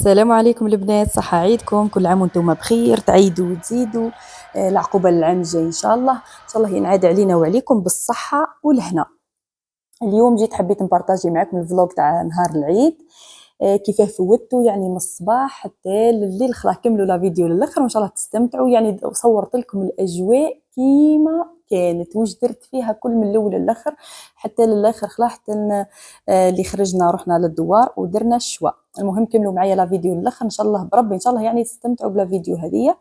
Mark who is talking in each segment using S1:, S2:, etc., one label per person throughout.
S1: السلام عليكم البنات، صحة عيدكم، كل عام وانتم بخير، تعيدوا وتزيدوا. العقوبة للعام الجاي ان شاء الله ينعاد علينا وعليكم بالصحة والهنا. اليوم جيت حبيت نبارطاجي معكم الفلوق تاع نهار العيد. كيفاه فوتوا يعني من الصباح حتى لليل. خلاص كملوا لا فيديو للاخر وان شاء الله تستمتعوا. يعني صورت لكم الاجواء كيما كانت واش درت فيها كل من الاول للاخر حتى للاخر. خلاص حتى اللي خرجنا رحنا للدوار ودرنا الشواء. المهم كملوا معايا لا فيديو للاخر ان شاء الله بربي، ان شاء الله يعني تستمتعوا بلا فيديو هذه.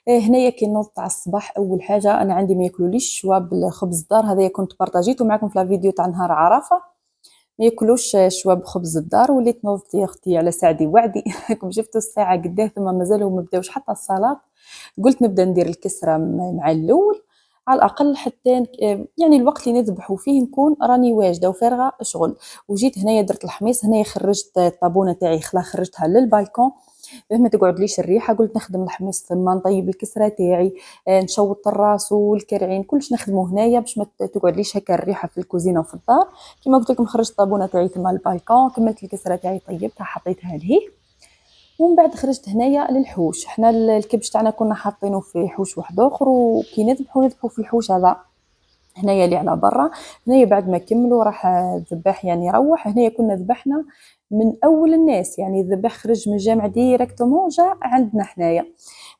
S1: هنايا كي نوض تاع الصباح اول حاجه انا عندي ما ياكلوليش الشوا بالخبز الدار. هذايا كنت بارطاجيته معكم في لا فيديو تاع نهار عرفه. ما ياكلوش شوا بخبز الدار. وليت نوضت يا اختي على سعدي وعدي راكم شفتوا الساعه قداه ثم مازالوا ما بداوش حتى الصلاه. قلت نبدا ندير الكسره مع الاول على الاقل حتى يعني الوقت اللي نذبحوا فيه نكون راني واجده وفارغه شغل. وجيت هنايا درت الحميص. هنايا خرجت الطابونه تاعي خرجتها للبالكون ما تقعدليش الريحه. قلت نخدم الحميص ثم نطيب الكسره تاعي، نشوط الراس والكرعين كلش نخدمه هنايا باش ما تقعدليش هكا الريحه في الكوزينه وفي الدار. كيما قلت لكم خرجت الطابونه تاعي ثم البالكون، كملت الكسره تاعي طيبتها حطيتها لهيه. ومن بعد خرجت هنايا للحوش. حنا الكبش تاعنا كنا حاطينه في حوش واحد اخر، وكي نذبحوا في الحوش هذا هنايا اللي على برا. هنايا بعد ما كملوا راح الذباح يعني روح. هنايا كنا ذبحنا من اول الناس، يعني الذباح خرج من الجامع ديريكتومون جا عندنا حنايا.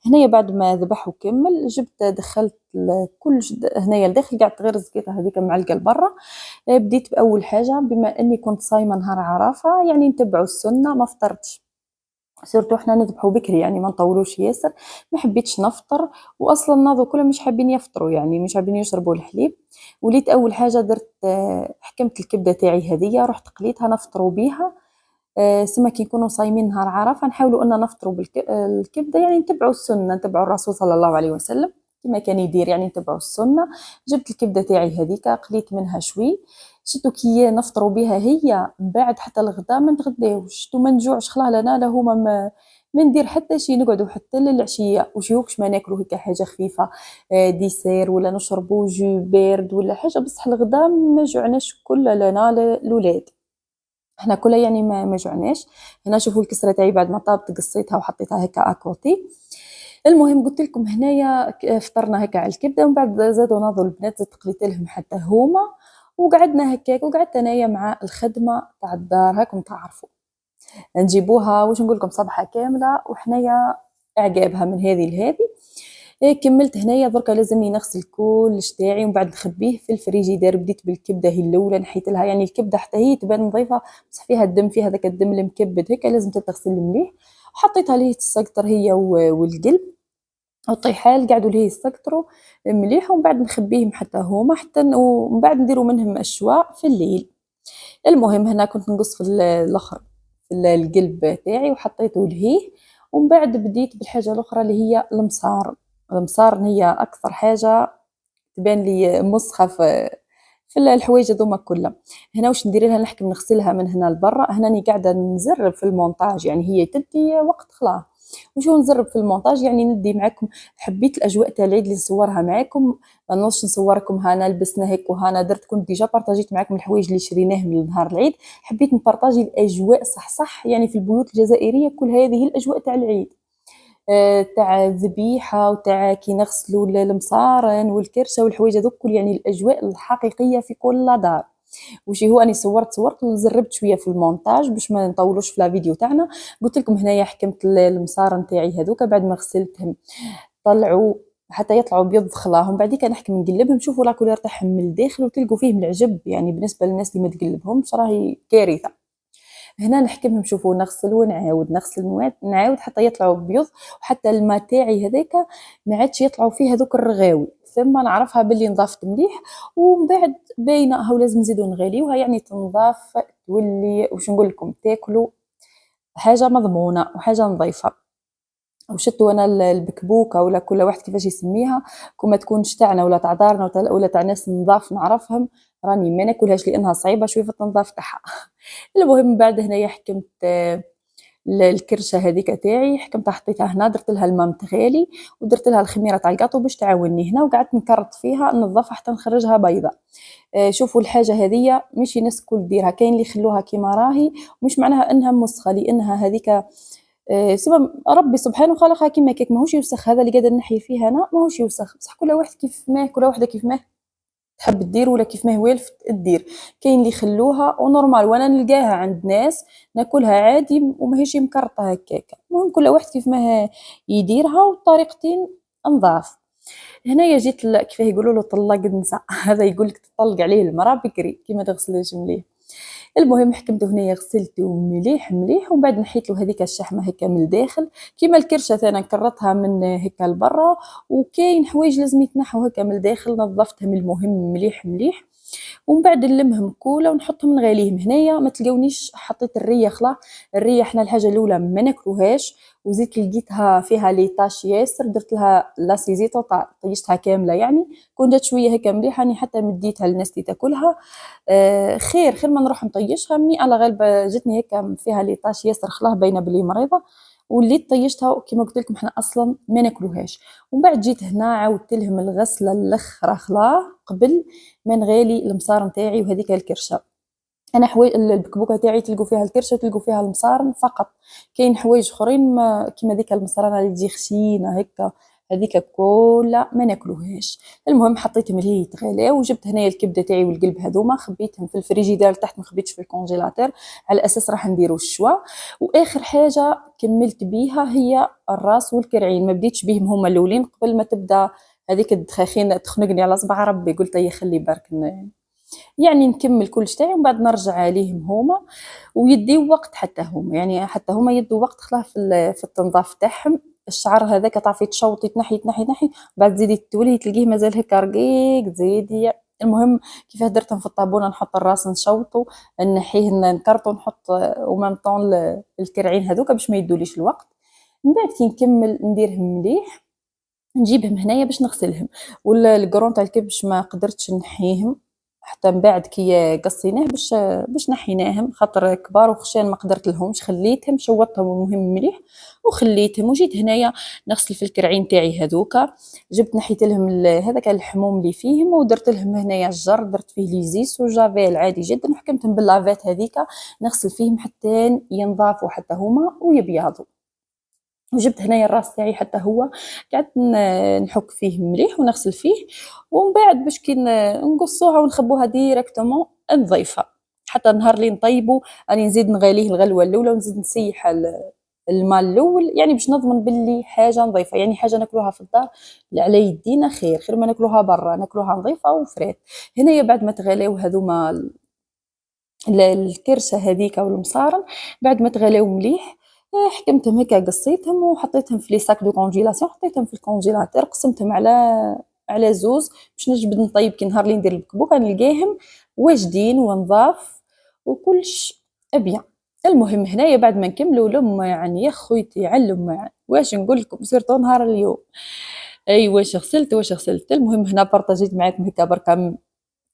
S1: هنايا بعد ما ذبح وكمل جبت دخلت كل هنايا لداخل قعدت غير زقيتها هذيك معلقه لبرا. بديت باول حاجه بما اني كنت صايمه نهار عرفه يعني نتبعوا السنه ما فطرتش. سيرتو حنا نذبحوا بكري يعني ما نطولوش ياسر. ما حبيتش نفطر، واصلا ناضو كلهم مش حابين يفطروا يعني مش حابين يشربوا الحليب. وليت اول حاجه درت حكمت الكبده تاعي هذيا رحت قليتها نفطروا بيها. سما كي نكونوا صايمين نهار عرفه نحاولوا ان نفطروا بالكبده يعني نتبعوا السنه نتبعوا الرسول صلى الله عليه وسلم كما كان يدير يعني نتبعوا السنه. جبت الكبده تاعي هذيك قليت منها شوي. شتو كي نفطروا بها هي من بعد حتى الغداء ما نتغداوش شتو ما نجوعش خلاص لنا لا هما ما ندير حتى شي نقعدوا حتى للعشيه وشيوكش ما ناكلوا هيك حاجه خفيفه. ديسير ولا نشربوا جو بارد ولا حاجه بصح الغداء ما جوعناش كل لنا الاولاد. احنا كلها يعني ما جعناش. هنا شوفوا الكسره تاعي بعد ما طابت قصيتها وحطيتها هكا اكوتي. المهم قلت لكم هنايا فطرنا هكا على الكبده ومن بعد زادوا ناضوا البنات زدت قليت لهم حتى هما. وقعدنا هكاك وقعدت انايا مع الخدمه تاع الدار هاكم تعرفوا نجيبوها واش نقول لكم صبحه كامله وحنايا اعقابها من هذه لهذه. كملت هنايا دركا لازمني نغسل كلش تاعي ومن بعد نخبيه في الفريجيدير. بديت بالكبده هي الاولى نحيت لها يعني الكبده حتى هي تبان نظيفه بصح فيها الدم فيها هذاك الدم المكبد هيك لازم تتغسل مليح. وحطيتها ليه تسكتر هي والقلب والطيحال قعدوا ليه يسكتروا مليح ومن بعد نخبيهم حتى هما حتى ومن بعد نديروا منهم الشواء في الليل. المهم هنا كنت نقص في الاخر في القلب تاعي وحطيته لهيه. ومن بعد بديت بالحاجه الاخرى اللي هي المصار. المصار هي اكثر حاجه تبان لي مسخه في الحوايج هذوما كلها. هنا واش ندير لها نحكم نغسلها من هنا لبرا. هنا راني قاعده نزرب في المونتاج يعني هي تدي وقت خلاص. وشو نزرب في المونتاج يعني ندي معكم. حبيت الاجواء تاع العيد اللي نصورها معكم. ما نوضش نصوركم هانا لبسنا هيك وهانا درت كنت ديجا بارطاجيت معكم الحوايج اللي شريناهم لنهار العيد. حبيت نبارطاجي الاجواء صح يعني في البيوت الجزائريه كل هذه الاجواء تاع العيد. تاع الذبيحه وتاع كي نغسلوا المصارن والكرشه والحوايج هذوك كل يعني الاجواء الحقيقيه في كل دار. وشي هو اني صورت وزربت شويه في المونتاج باش ما نطولوش في لا فيديو تاعنا. قلت لكم هنايا حكمت المصارن تاعي هذوك بعد ما غسلتهم طلعوا حتى يطلعوا بيض خلاهم بعديك نحكم نقلبهم. شوفوا لا كولير تاعهم من الداخل وتلقوا فيهم العجب يعني بالنسبه للناس اللي ما تقلبهمش راهي كارثه. هنا نحكمهم شوفوا نغسل ونعاود نغسل نعاود حتى يطلعوا بيض. وحتى الماء تاعي هذاك ما عادش يطلعوا فيه هذوك الرغاوي ثم نعرفها باللي نضافت مليح. ومن بعد باينه هاو لازم نزيدو نغليوها يعني تنضاف تولي واش نقول لكم تاكلوا حاجه مضمونه وحاجه نظيفه. وشتو انا البكبوكه ولا كل واحد كيفاش يسميها كما تكونش تاعنا ولا تاع دارنا ولا تاع ناس نضاف نعرفهم راني ما ناكلهاش لانها صعيبه شويه في التنظاف تاعها. المهم بعد هنايا حكمت الكرشه هذيك تاعي حكمتها حطيتها هنا درت لها الماء متغالي ودرت لها الخميره تاع الكاطو باش تعاوني هنا وقعدت نكرط فيها ننظفها حتى نخرجها بيضاء. شوفوا الحاجه هذه ماشي ناس كل ديرها كاين اللي يخلوها كيما راهي. مش معناها انها مسخه لانها هذيك سما ربي سبحانه خلقها كيما هكاك، ماهوش يوسخ. هذا اللي قاعده نحي فيه أنا ماهوش يوسخ، بصح كل واحد كيف ما كل وحده كيف ما تحب دير ولا كيف ما والفت دير. كاين اللي يخلوها ونورمال، وانا نلقاها عند ناس ناكلها عادي وماهيش مكرطه هكاك. المهم كل واحد كيف ما يديرها، والطريقتين نضاف. هنايا جيت كيفاه يقولوا له طلق النساء هذا يقول لك تطلق عليه المراه بكري كيما تغسلوش مليح. المهم حكمته هنايا غسلته مليح مليح، ومن بعد نحيت له هذيك الشحمه هكا من الداخل كيما الكرشه ثاني نكرتها من هكا لبرا. وكاين حوايج لازم يتنحوا هكا من الداخل، نظفتهم المهم مليح مليح. ومن بعد نلمهم كولا ونحطهم نغاليهم. هنايا ما تلقاونيش حطيت الريح، لا الريح حنا الحاجه الاولى ما ناكلوهاش، وزيت لقيتها فيها لي طاش ياسر درت لها لا سيزيتو طيشتها كامله يعني. كون جات شويه هكا مليحه راني حتى مديتها للناس اللي تاكلها. خير خير ما نروح نطيشها. مي على غالبا جاتني هكا فيها لي طاش ياسر خلاه باينه بلي مريضه، واللي طيشتها كيما قلت لكم حنا اصلا ما ناكلوهاش. ومن بعد جيت هنا عاودت لهم الغسله الاخرى خلاه قبل ما نغالي المصار نتاعي وهذيك الكرشه. انا البكبوكه تاعي تلقوا فيها الكرشه وتلقوا فيها المصارن فقط. كاين حوايج اخرين كيما ديك المصرانه اللي تجي خشينه هكا، هذيك كلها ما ناكلوهاش. المهم حطيتهم اللي هي يتغلاو، وجبت هنايا الكبده تاعي والقلب هذوما خبيتهم في الفريجيدير تحت، ما خبيتش في الكونجيلاتور على اساس راح نديروا الشوا. واخر حاجه كملت بيها هي الراس والكرعين، ما بديتش بيهم هما الاولين قبل ما تبدا هذيك الدخاخين تخنقني على صبع ربي. قلت يخلي برك يعني نكمل كلش تاعي ومن بعد نرجع عليهم هما. ويديو وقت حتى هما، يعني حتى هما يدوا وقت خلاه في التنظاف تاعهم. الشعر هذاك تعرفي تشوطي تنحي تنحي تنحي، بعد زيدي تولي تلقيه مازال هكا رقيق زيدي. المهم كيفاه درتهم في الطابونه، نحط الراس نشوطو نحيه نكرطو نحط ومام طون الكرعين هذوك باش ما يدوليش الوقت. من بعد كي نكمل نديرهم مليح نجيبهم هنايا باش نغسلهم. ولا القرون تاع الكبش ما قدرتش نحيهم حتى من بعد كي قصيناه باش نحيناهم، خاطر كبار وخشان ما قدرت لهمش، خليتهم شوطتهم المهم مليح وخليتهم. وجيت هنايا نغسل في الكرعين تاعي هذوكا. جبت نحيت لهم هذاك الحموم اللي فيهم، ودرت لهم هنايا الجر درت فيه ليزيس وجافيل عادي جدا، وحكمتهم باللافات هذيكا نغسل فيهم حتى ينضافوا حتى هما ويبيضوا. وجبت هنايا الراس تاعي حتى هو قعدت نحك فيه مليح ونغسل فيه. ومن بعد باش كي نقصوها ونخبوها ديريكتومون نضيفها حتى النهار اللي نطيبو راني نزيد نغاليه الغلوه الاولى ونزيد نسيح الماء الاول، يعني باش نضمن باللي حاجه نظيفه، يعني حاجه ناكلوها في الدار اللي على يدينا خير خير ما ناكلوها برا، ناكلوها نظيفه وفريت. هنايا بعد ما تغلاو هذوما الكرشه هذيك والمصارن، بعد ما تغلاو مليح حكمتهم هكا قصيتهم وحطيتهم في لي ساك دو كونجيلاسيون، حطيتهم في الكونجيلاتور قسمتهم على زوز باش نجبد نطيب كي نهار اللي ندير البكبوكه نلقاهم واجدين ونظاف وكلش ابيان. المهم هنايا بعد ما نكملوا لما يعني يا خويتي علم واش نقول لكم سيرتو نهار اليوم. اي واش غسلت. المهم هنا بارطاجيت معاكم هكا بركه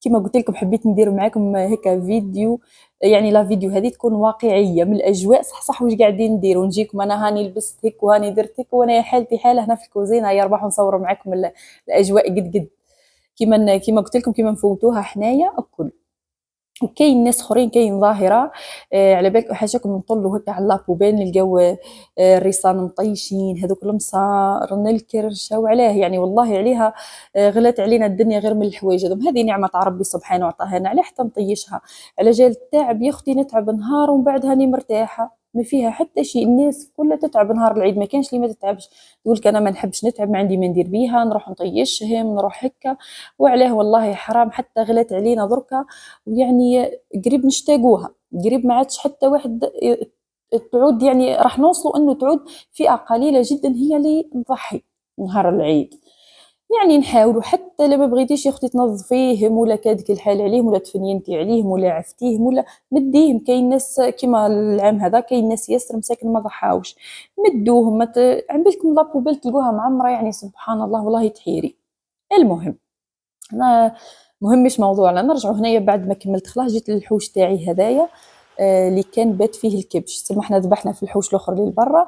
S1: كما قلت لكم حبيت ندير معاكم هكا فيديو، يعني لا فيديو هذه تكون واقعيه من الاجواء صح واش قاعدين نديروا، نجيكم انا هاني لبست هيك وهاني درت هيك وانا حالتي حاله هنا في الكوزينه يربح نصور معاكم الاجواء قد كيما قلت لكم كيما نفوتوها حنايا الكل. وكاين ناس اخرين كاين ظاهره على بالك حاجاكم نطلوا هكا على لابوبين نلقاو الريصان مطيشين هذوك المصار الكرشه وعلاه يعني والله عليها غلات علينا الدنيا غير من الحوايج هذوم. هذه نعمه تاع ربي سبحانه وعطاها على حتى نطيشها على جال التعب يا اختي نتعب نهار ومن بعد هاني مرتاحه ما فيها حتى شيء. الناس كلها تتعب نهار العيد، ما كانش اللي ما تتعبش. تقول انا ما نحبش نتعب ما عندي ما ندير بيها نروح نطيشهم نروح هكا وعلاه والله حرام حتى غلات علينا دركا. ويعني قريب نشتاقوها قريب ما عادش حتى واحد تعود، يعني راح نوصلوا انه تعود فئه قليله جدا هي اللي تضحي نهار العيد. يعني نحاولوا حتى لما بغيتيش يا اختي تنظفيهم ولا كادك الحال عليهم ولا تفنينتي عليهم ولا عفتيهم ولا مديهم. كاين ناس كيما العام هذا كاين ناس ياسر مساكن ما ضحاوش مدوهم عم بالكم لابوبيل تلقوها معمره يعني سبحان الله والله تحيري. المهم انا مهم مش موضوعنا، نرجعوا هنايا بعد ما كملت خلاص جيت للحوش تاعي هذايا اللي كان بات فيه الكبش. سما احنا ذبحنا في الحوش الاخر اللي برا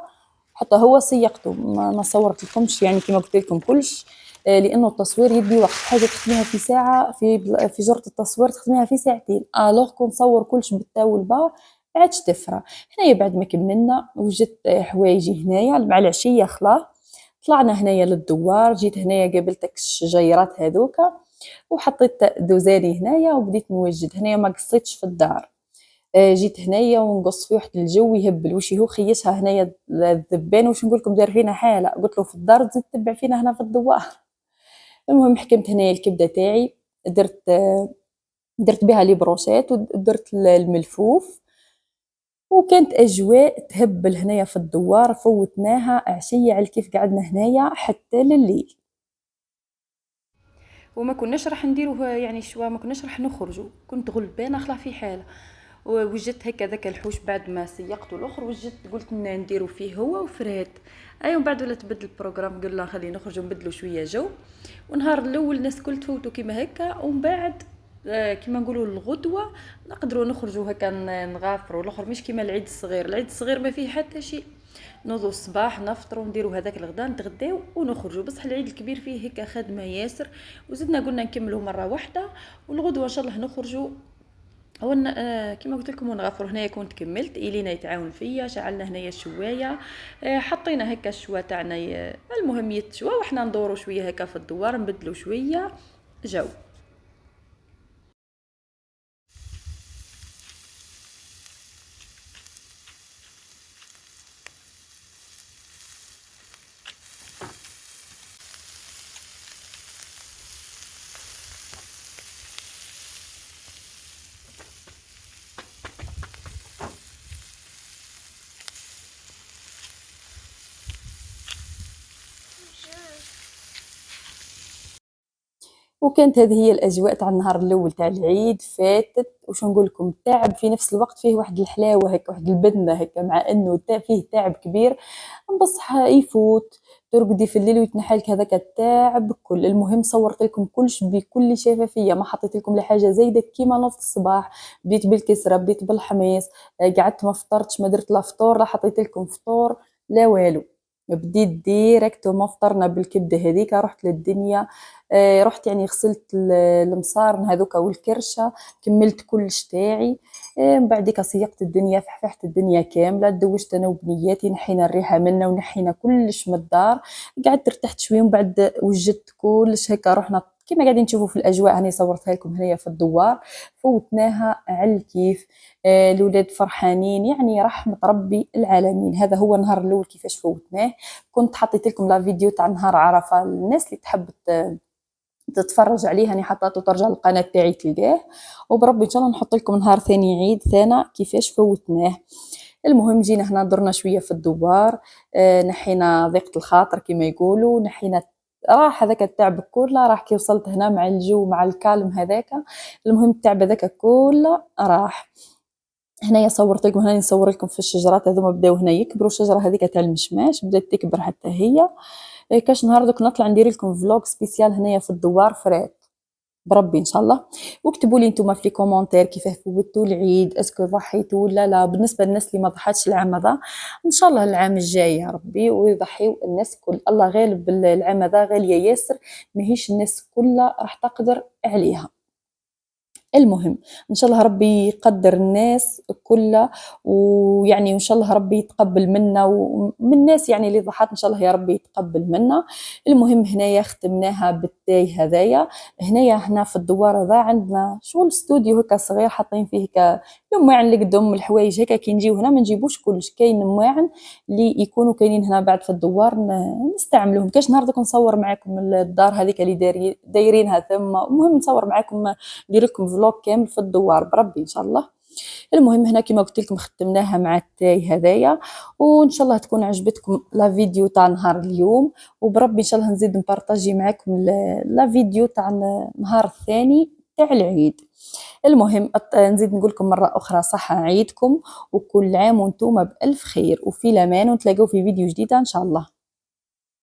S1: حتى هو سيقته ما صورت لكمش يعني كما قلت لكم كلش لانه التصوير يدي وقت. حاجه تخدميها في ساعه في جرة التصوير تخدميها في ساعتين الوغ كون نصور كلش بالتا والبا ما عادش تفرى. هنايا بعد ما كملنا وجدت حوايجي هنايا مع العشيه خلاص، طلعنا هنايا للدوار. جيت هنايا قابلت داك الشجيرات هذوكا وحطيت دوزاني هنايا وبديت نوجد هنايا، ما قصيتش في الدار. جيت هنايا ونقص فيه واحد الجو يهبل. واش هو خيسها هنايا الذبان، واش نقول لكم دار فينا حاله، قلت له في الدار تزيد تتبع فينا هنا في الدوار. المهم حكمت هنايا الكبده تاعي، درت بها لي بروشيت ودرت الملفوف، وكانت اجواء تهبل هنايا في الدوار. فوتناها عشيه على كيف قعدنا هنايا حتى لليل، وما كناش راح نديروه يعني شوا، ما كناش راح نخرجوا، كنت غلبانه خلا في حاله. ووجدت هكا ذاك الحوش بعد ما سيقته الاخر، وجدت قلت نديرو فيه هو وفرات. اي ومن بعد ولا تبدل البروغرام، قلنا خلي نخرجوا نبدلوا شويه جو. ونهار الاول الناس كل تفوتوا كيما هكا، ومن بعد كيما نقولوا الغدوه نقدروا نخرجوا هكا نغافروا. الاخر مش كيما العيد الصغير، العيد الصغير ما فيه حتى شيء، نوضوا الصباح نفطروا نديروا هذاك الغداء نتغداو ونخرجوا. بصح العيد الكبير فيه هكا خدمه ياسر، وزدنا قلنا نكملوا مره واحده، والغدوه ان شاء الله نخرجوا. كما قلت لكم ونغفر. هنايا كنت كملت الينا يتعاون فيا، شعلنا هنايا الشوايه، حطينا هكا الشوا تاعنا المهم يتشوا، وحنا ندوروا شويه هكا في الدوار نبدلوا شويه جو. وكانت هذه هي الاجواء تاع النهار الاول تاع العيد فاتت. وش نقول لكم، تعب في نفس الوقت، فيه واحد الحلاوه هكا، واحد البدنه هكا، مع انه فيه تعب كبير بصح يفوت. ترقدي في الليل ويتنحى لك هذاك التعب كل. المهم صورت لكم كلش بكل شفافيه، ما حطيت لكم لا حاجه زايده. كيما نوض الصباح بديت بالكسره، بديت بالحميص، قعدت ما فطرتش، ما درت لا فطور لا حطيت لكم فطور لا والو. بديت ديريكت وما فطرنا بالكبده هذيك، رحت للدنيا. رحت يعني غسلت المصارن هذوك والكرشه، كملت كلش تاعي. من بعديك سيقت الدنيا، فحفحت الدنيا كامله، دوشت انا وبنياتي، نحينا الريحه منا ونحينا كلش من الدار. قعدت ارتحت شويه، ومن بعد وجدت كلش هكا، رحنا كما قاعدين تشوفوا في الاجواء هاني صورتها لكم هنايا في الدوار. فوتناها على الكيف. الولاد فرحانين، يعني رحمه ربي العالمين. هذا هو النهار الاول كيفاش فوتناه. كنت حطيت لكم لا فيديو تاع نهار عرفه، الناس اللي تحب تتفرج عليه هاني حطاته، ترجع للقناه تاعي تلقاه. وبربي ان شاء الله نحط لكم نهار ثاني عيد ثانا كيفاش فوتناه. المهم جينا هنا درنا شويه في الدوار، نحينا ضيقه الخاطر كما يقولوا، نحينا راح هذاك التعب كله راح كي وصلت هنا مع الجو مع الكالم هذاك. المهم التعب هذاك كله راح. هنايا صورت لكم، هنا نصور لكم في الشجرات هذوما بداو هنا يكبروا. الشجره هذيك تاع المشماش بدات تكبر حتى هي. كاش نهار دوك نطلع ندير لكم فلوق سبيسيال هنايا في الدوار فرات بربي ان شاء الله. واكتبوا لي نتوما في لي كومونتير كيفاه فوتوا العيد، اسكو ضحيتوا ولا لا. بالنسبه للناس اللي ما ضحاتش العام هذا، ان شاء الله العام الجاي يا ربي ويضحيوا الناس كل. الله غالب، العام هذا غاليه ياسر، ماهيش الناس كلها راح تقدر عليها. المهم ان شاء الله ربي يقدر الناس كلها، ويعني ان شاء الله ربي يتقبل منا ومن الناس يعني اللي ضحات، ان شاء الله يا ربي يتقبل منا. المهم هنايا ختمناها بالتاي هذايا. هنا في الدوار هذا عندنا شغل استوديو هكا صغير، حاطين فيه هكا المواعن اللي قدام الحوايج هكا. كي نجيو هنا ما نجيبوش كلش، كاين مواعن اللي يكونوا كاينين هنا بعد في الدوار نستعملوهم. كاش نهار دوك نصور معكم الدار هذيك اللي دايرينها ثم. المهم نصور معكم، ندير لكم فلوق كامل في الدوار بربي ان شاء الله. المهم هنا كما قلت لكم ختمناها مع التاي هذايا، وان شاء الله تكون عجبتكم لا فيديو تاع نهار اليوم. وبربي ان شاء الله نزيد نبارطاجي معكم لا فيديو تاع نهار الثاني تاع العيد. المهم نزيد نقول لكم مره اخرى صحه عيدكم، وكل عام وانتم بالف خير وفي الامان، ونتلاقاو في فيديو جديده ان شاء الله.